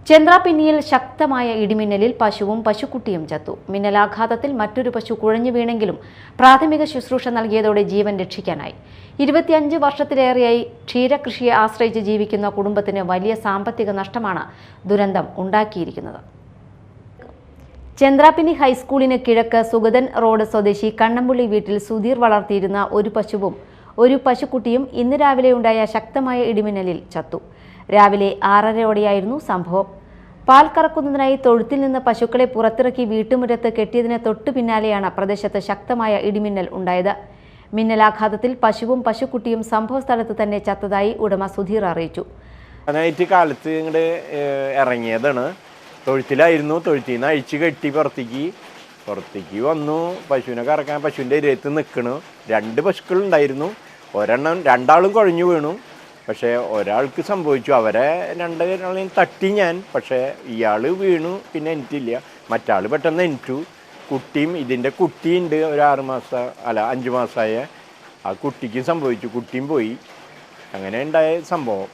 ചന്ദ്രാപിന്നിയിൽ ശക്തമായ ഇടിമിന്നലിൽ പശുവും പശുക്കുട്ടിയും ചത്തു. മിന്നലാഘാതത്തിൽ മറ്റൊരു പശു കുഴഞ്ഞു വീണെങ്കിലും പ്രാഥമിക ശുശ്രൂഷ നൽകിയതോടെ ജീവൻ രക്ഷിക്കാനായി. 25 വർഷത്തിലേറെയായി ക്ഷീരകൃഷിയെ ആശ്രയിച്ച് ജീവിക്കുന്ന കുടുംബത്തിന് വലിയ സാമ്പത്തിക നഷ്ടമാണ് ദുരന്തം ഉണ്ടാക്കിയിരിക്കുന്നത്. ചന്ദ്രാപിന്നി ഹൈസ്കൂളിന് കിഴക്ക് സുഗതൻ റോഡ് സ്വദേശി കണ്ണമ്പുള്ളി വീട്ടിൽ സുധീർ വളർത്തിയിരുന്ന ഒരു പശുവും ഒരു പശുക്കുട്ടിയും ഇന്ന് രാവിലെയുണ്ടായ ശക്തമായ ഇടിമിന്നലിൽ ചത്തു. രാവിലെ 6:30ഓടെയായിരുന്നു സംഭവം. പാൽ കറക്കുന്നതിനായി തൊഴുത്തിൽ നിന്ന് പശുക്കളെ പുറത്തിറക്കി വീട്ടുമുറ്റത്ത് കെട്ടിയതിന് തൊട്ടു പിന്നാലെയാണ് പ്രദേശത്ത് ശക്തമായ ഇടിമിന്നൽ ഉണ്ടായത്. മിന്നലാഘാതത്തിൽ പശുവും പശുക്കുട്ടിയും സംഭവ സ്ഥലത്ത് തന്നെ ചത്തതായി ഉടമ സുധീർ അറിയിച്ചു. കാലത്ത് ഇങ്ങോട്ട് ഇറങ്ങിയതാണ്. തൊഴുത്തിലായിരുന്നു. തൊഴുത്തിൽ നിന്ന് അഴിച്ച് കെട്ടി പുറത്തേക്ക് വന്നു. പശുവിനെ കറക്കാൻ പശുവിൻ്റെ ഇരത്ത് നിൽക്കണു. 2 പശുക്കളുണ്ടായിരുന്നു. രണ്ടാളും കുഴഞ്ഞു വീണു. പക്ഷേ ഒരാൾക്ക് സംഭവിച്ചു. അവരെ 2 തട്ടി ഞാൻ. പക്ഷേ ഇയാൾ വീണു. പിന്നെ എനിക്കില്ല. മറ്റാൾ പെട്ടെന്ന് എനിറ്റു. കുട്ടിയും ഇതിൻ്റെ കുട്ടിയുണ്ട്. ഒരു 5 മാസമായ ആ കുട്ടിക്കും സംഭവിച്ചു. കുട്ടിയും പോയി. അങ്ങനെ ഉണ്ടായ സംഭവം.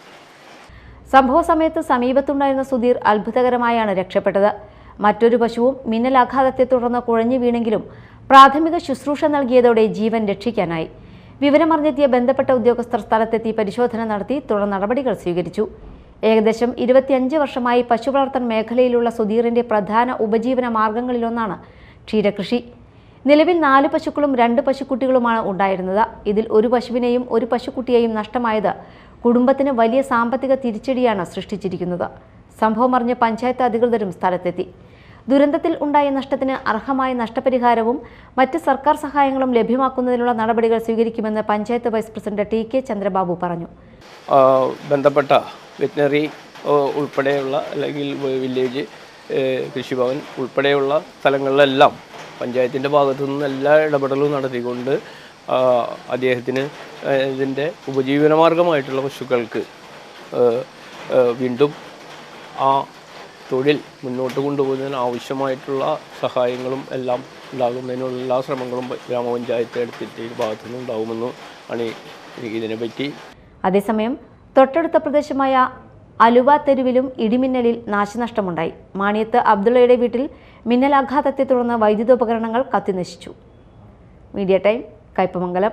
സംഭവ സമയത്ത് സമീപത്തുണ്ടായിരുന്ന സുധീർ അത്ഭുതകരമായാണ് രക്ഷപ്പെട്ടത്. മറ്റൊരു പശുവും മിന്നലാഘാതത്തെ തുടർന്ന് കുഴഞ്ഞു വീണെങ്കിലും പ്രാഥമിക ശുശ്രൂഷ നൽകിയതോടെ ജീവൻ രക്ഷിക്കാനായി. വിവരമറിഞ്ഞെത്തിയ ബന്ധപ്പെട്ട ഉദ്യോഗസ്ഥർ സ്ഥലത്തെത്തി പരിശോധന നടത്തി തുടർ നടപടികൾ സ്വീകരിച്ചു. ഏകദേശം 25 വർഷമായി പശു വളർത്തൽ മേഖലയിലുള്ള സുധീറിന്റെ പ്രധാന ഉപജീവന മാർഗങ്ങളിലൊന്നാണ് ക്ഷീരകൃഷി. നിലവിൽ 4 പശുക്കളും 2 പശുക്കുട്ടികളുമാണ് ഉണ്ടായിരുന്നത്. ഇതിൽ ഒരു പശുവിനെയും ഒരു പശുക്കുട്ടിയെയും നഷ്ടമായത് കുടുംബത്തിന് വലിയ സാമ്പത്തിക തിരിച്ചടിയാണ് സൃഷ്ടിച്ചിരിക്കുന്നത്. സംഭവം അറിഞ്ഞ് പഞ്ചായത്ത് അധികൃതരും സ്ഥലത്തെത്തി. ദുരന്തത്തിൽ ഉണ്ടായ നഷ്ടത്തിന് അർഹമായ നഷ്ടപരിഹാരവും മറ്റ് സർക്കാർ സഹായങ്ങളും ലഭ്യമാക്കുന്നതിനുള്ള നടപടികൾ സ്വീകരിക്കുമെന്ന് panchayat vice president T K. Chandrababu പറഞ്ഞു. ബന്ധപ്പെട്ട വെറ്റിനറി ഉൾപ്പെടെയുള്ള അല്ലെങ്കിൽ വില്ലേജ് കൃഷിഭവൻ ഉൾപ്പെടെയുള്ള സ്ഥലങ്ങളിലെല്ലാം പഞ്ചായത്തിൻ്റെ ഭാഗത്തു നിന്ന് എല്ലാ ഇടപെടലും നടത്തിക്കൊണ്ട് അദ്ദേഹത്തിന് ഇതിൻ്റെ ഉപജീവനമാർഗമായിട്ടുള്ള പശുക്കൾക്ക് വീണ്ടും ആ തൊഴിൽ മുന്നോട്ട് കൊണ്ടുപോകുന്നതിന് ആവശ്യമായിട്ടുള്ള സഹായങ്ങളും എല്ലാം ഉണ്ടാകുന്നതിനുള്ള എല്ലാ ശ്രമങ്ങളും ഗ്രാമപഞ്ചായത്ത് എടുത്തിട്ട് ഭാഗത്തുനിന്ന് ഉണ്ടാകുമെന്ന് ആണ് ഇതിനെപ്പറ്റി. അതേസമയം തൊട്ടടുത്ത പ്രദേശമായ അലുവ തെരുവിലും ഇടിമിന്നലിൽ നാശനഷ്ടമുണ്ടായി. മാണിയത്ത് അബ്ദുള്ളയുടെ വീട്ടിൽ മിന്നലാഘാതത്തെ തുടർന്ന് വൈദ്യുതോപകരണങ്ങൾ കത്തിനശിച്ചു. Media time, Kaipamangalam.